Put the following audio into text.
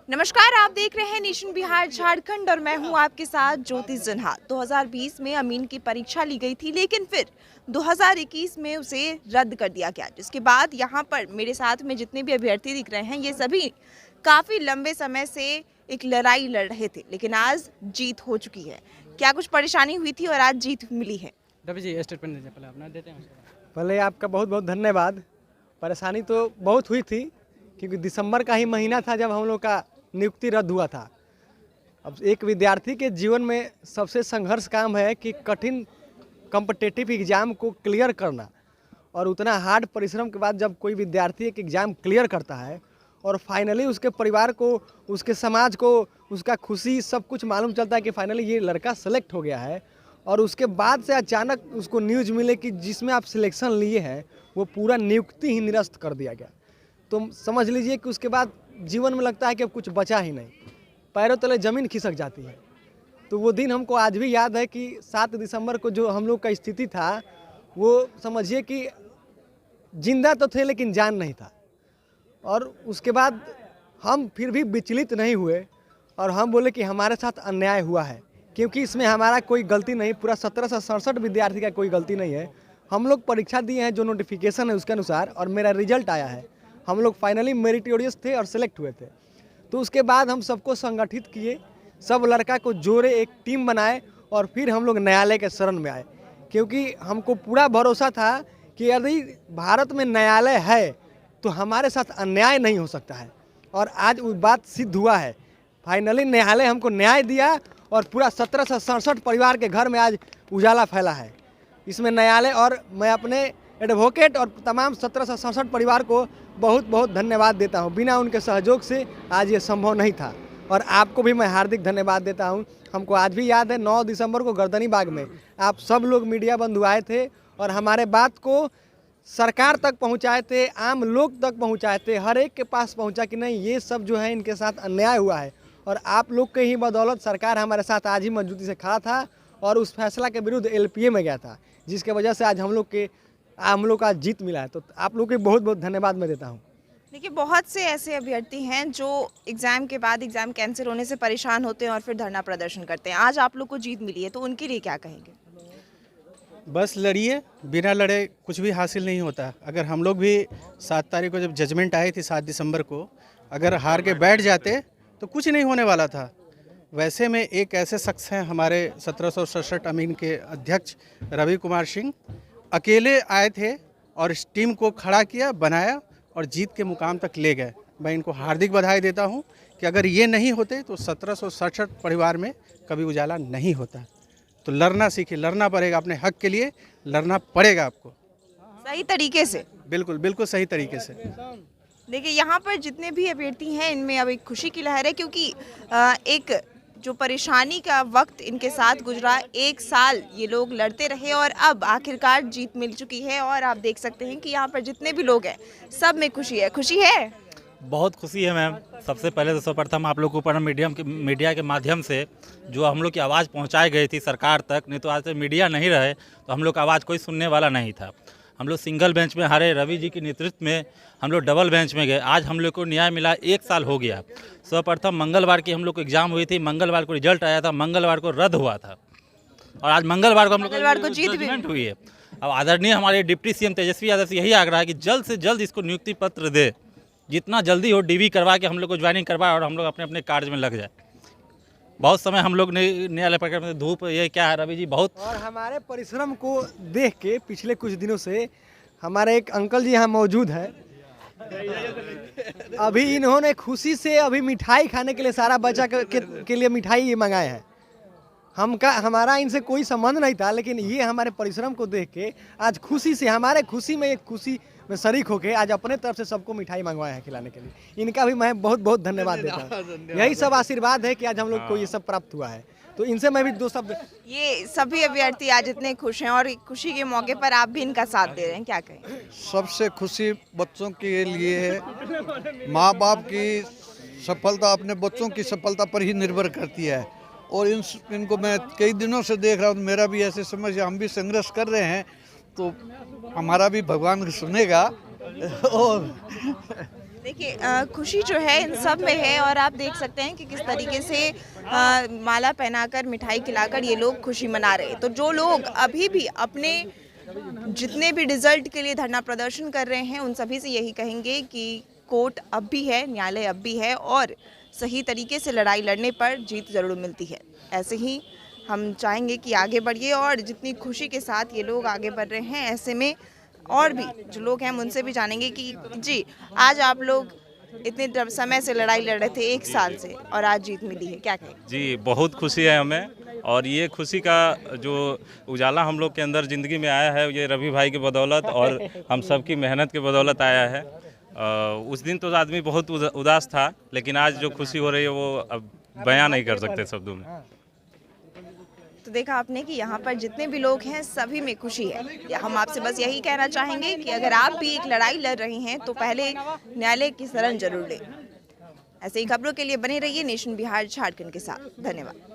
नमस्कार, आप देख रहे हैं नेशन बिहार झारखंड और मैं हूं आपके साथ ज्योति सिन्हा। 2020 में अमीन की परीक्षा ली गई थी, लेकिन फिर 2021 में उसे रद्द कर दिया गया, जिसके बाद यहां पर मेरे साथ में जितने भी अभ्यर्थी दिख रहे हैं, ये सभी काफ़ी लंबे समय से एक लड़ाई लड़ रहे थे, लेकिन आज जीत हो चुकी है। क्या कुछ परेशानी हुई थी और आज जीत मिली है? रवि जी स्टेटमेंट दीजिए, पहले अपना देते हैं उसके बाद। पहले आपका बहुत बहुत धन्यवाद। परेशानी तो बहुत हुई थी क्योंकि दिसंबर का ही महीना था जब हम लोग का नियुक्ति रद्द हुआ था। अब एक विद्यार्थी के जीवन में सबसे संघर्ष काम है कि कठिन कॉम्पिटिटिव एग्ज़ाम को क्लियर करना, और उतना हार्ड परिश्रम के बाद जब कोई विद्यार्थी एक एग्ज़ाम क्लियर करता है और फाइनली उसके परिवार को, उसके समाज को, उसका खुशी सब कुछ मालूम चलता है कि फाइनली ये लड़का सेलेक्ट हो गया है, और उसके बाद से अचानक उसको न्यूज़ मिले कि जिसमें आप सिलेक्शन लिए हैं वो पूरा नियुक्ति ही निरस्त कर दिया गया, तो समझ लीजिए कि उसके बाद जीवन में लगता है कि अब कुछ बचा ही नहीं, पैरों तले ज़मीन खिसक जाती है। तो वो दिन हमको आज भी याद है कि 7 दिसंबर को जो हम लोग का स्थिति था, वो समझिए कि जिंदा तो थे लेकिन जान नहीं था। और उसके बाद हम फिर भी विचलित नहीं हुए और हम बोले कि हमारे साथ अन्याय हुआ है, क्योंकि इसमें हमारा कोई गलती नहीं, पूरा 1767 विद्यार्थी का कोई गलती नहीं है। हम लोग परीक्षा दिए हैं जो नोटिफिकेशन है उसके अनुसार, और मेरा रिजल्ट आया है। हम लोग फाइनली मेरिटोरियस थे और सेलेक्ट हुए थे। तो उसके बाद हम सबको संगठित किए, सब लड़का को जोड़े, एक टीम बनाए और फिर हम लोग न्यायालय के शरण में आए, क्योंकि हमको पूरा भरोसा था कि यदि भारत में न्यायालय है तो हमारे साथ अन्याय नहीं हो सकता है। और आज वो बात सिद्ध हुआ है। फाइनली न्यायालय हमको न्याय दिया और पूरा 1767 परिवार के घर में आज उजाला फैला है। इसमें न्यायालय और मैं अपने एडवोकेट और तमाम 1767 परिवार को बहुत बहुत धन्यवाद देता हूं। बिना उनके सहयोग से आज ये संभव नहीं था। और आपको भी मैं हार्दिक धन्यवाद देता हूं। हमको आज भी याद है 9 दिसंबर को गर्दनी बाग में आप सब लोग मीडिया बंधु आए थे और हमारे बात को सरकार तक पहुंचाए थे, आम लोग तक पहुंचाए थे, हर एक के पास पहुंचा कि नहीं ये सब जो है इनके साथ अन्याय हुआ है। और आप लोग के ही बदौलत सरकार हमारे साथ आज ही मजबूती से खड़ा था और उस फैसला के विरुद्ध एलपीए में गया था, जिसके वजह से आज हम लोग का जीत मिला है। तो आप लोग के बहुत बहुत धन्यवाद मैं देता हूँ। देखिए, बहुत से ऐसे अभ्यर्थी हैं जो एग्ज़ाम के बाद एग्ज़ाम कैंसिल होने से परेशान होते हैं और फिर धरना प्रदर्शन करते हैं। आज आप लोग को जीत मिली है, तो उनके लिए क्या कहेंगे? बस लड़िए, बिना लड़े कुछ भी हासिल नहीं होता। अगर हम लोग भी 7 तारीख को जब जजमेंट आई थी 7 दिसंबर को, अगर हार के बैठ जाते तो कुछ नहीं होने वाला था। वैसे में एक ऐसे शख्स हैं हमारे 1767 अमीन के अध्यक्ष रवि कुमार सिंह, अकेले आए थे और इस टीम को खड़ा किया, बनाया और जीत के मुकाम तक ले गए। मैं इनको हार्दिक बधाई देता हूं कि अगर ये नहीं होते तो 1767 परिवार में कभी उजाला नहीं होता। तो लड़ना सीखिए, लड़ना पड़ेगा, अपने हक के लिए लड़ना पड़ेगा आपको सही तरीके से। बिल्कुल बिल्कुल सही तरीके से। देखिए, यहाँ पर जितने भी अभ्यर्थी हैं इनमें अब एक खुशी की लहर है, क्योंकि एक जो परेशानी का वक्त इनके साथ गुजरा, 1 साल ये लोग लड़ते रहे और अब आखिरकार जीत मिल चुकी है। और आप देख सकते हैं कि यहाँ पर जितने भी लोग हैं सब में खुशी है। खुशी है, बहुत खुशी है मैम। सबसे पहले तो सर्वप्रथम आप लोग को ऊपर मीडिया के माध्यम से जो हम लोग की आवाज़ पहुंचाई गई थी सरकार तक, नहीं तो आज से मीडिया नहीं रहे तो हम लोग का आवाज़ कोई सुनने वाला नहीं था। हम लोग सिंगल बेंच में हारे, रवि जी के नेतृत्व में हम लोग डबल बेंच में गए। आज हम लोग को न्याय मिला, 1 साल हो गया। सर्वप्रथम मंगलवार की हम लोग को एग्ज़ाम हुई थी, मंगलवार को रिजल्ट आया था, मंगलवार को रद्द हुआ था और आज मंगलवार को हम लोग को जजमेंट हुई है। अब आदरणीय हमारे डिप्टी सीएम तेजस्वी यादव से यही आग्रह है कि जल्द से जल्द इसको नियुक्ति पत्र दे, जितना जल्दी हो डीवी करवा के हम लोग को ज्वाइनिंग करवाए और हम लोग अपने अपने कार्य में लग जाए। बहुत समय हम लोग न्यायालय प्रक्रिया में धूप, ये क्या है रवि जी, बहुत। और हमारे परिश्रम को देख के पिछले कुछ दिनों से हमारे एक अंकल जी यहाँ मौजूद है। अभी इन्होंने खुशी से अभी मिठाई खाने के लिए सारा बच्चा के लिए मिठाई मंगाए हैं। हमारा इनसे कोई संबंध नहीं था, लेकिन ये हमारे परिश्रम को देख के आज खुशी से, हमारे खुशी में एक खुशी में शरीक होके आज अपने तरफ से सबको मिठाई मंगवाए हैं खिलाने के लिए। इनका भी मैं बहुत बहुत धन्यवाद देता हूँ। यही सब आशीर्वाद है कि आज हम लोग को ये सब प्राप्त हुआ है। तो इनसे मैं भी 2 शब्द। ये सभी अभ्यर्थी आज इतने खुश हैं और खुशी के मौके पर आप भी इनका साथ दे रहे हैं, क्या कहें? सबसे खुशी बच्चों के लिए है। माँ बाप की सफलता अपने बच्चों की सफलता पर ही निर्भर करती है। और इनको मैं कई दिनों से देख रहा हूँ। मेरा भी ऐसे समझ, हम भी संघर्ष कर रहे हैं तो हमारा भी भगवान सुनेगा। और देखिए खुशी जो है इन सब में है और आप देख सकते हैं कि किस तरीके से माला पहनाकर मिठाई खिलाकर ये लोग खुशी मना रहे हैं। तो जो लोग अभी भी अपने जितने भी रिजल्ट के लिए धरना प्रदर्शन कर रहे हैं उन सभी से यही कहेंगे कि कोर्ट अब भी है, न्यायालय अब भी है और सही तरीके से लड़ाई लड़ने पर जीत ज़रूर मिलती है। ऐसे ही हम चाहेंगे कि आगे बढ़िए और जितनी खुशी के साथ ये लोग आगे बढ़ रहे हैं ऐसे में और भी जो लोग हैं हम उनसे भी जानेंगे कि जी आज आप लोग इतने समय से लड़ाई लड़ रहे थे, 1 साल से, और आज जीत मिली है, क्या कहें? जी बहुत खुशी है हमें और ये खुशी का जो उजाला हम लोग के अंदर ज़िंदगी में आया है ये रवि भाई की बदौलत और हम सब की मेहनत के बदौलत आया है। उस दिन तो आदमी बहुत उदास था लेकिन आज जो खुशी हो रही है वो अब बयां नहीं कर सकते शब्दों में। तो देखा आपने कि यहाँ पर जितने भी लोग हैं सभी में खुशी है। या हम आपसे बस यही कहना चाहेंगे कि अगर आप भी एक लड़ाई लड़ रहे हैं तो पहले न्यायालय की शरण जरूर लें। ऐसे ही खबरों के लिए बने रहिए नेशन बिहार झारखंड के साथ। धन्यवाद।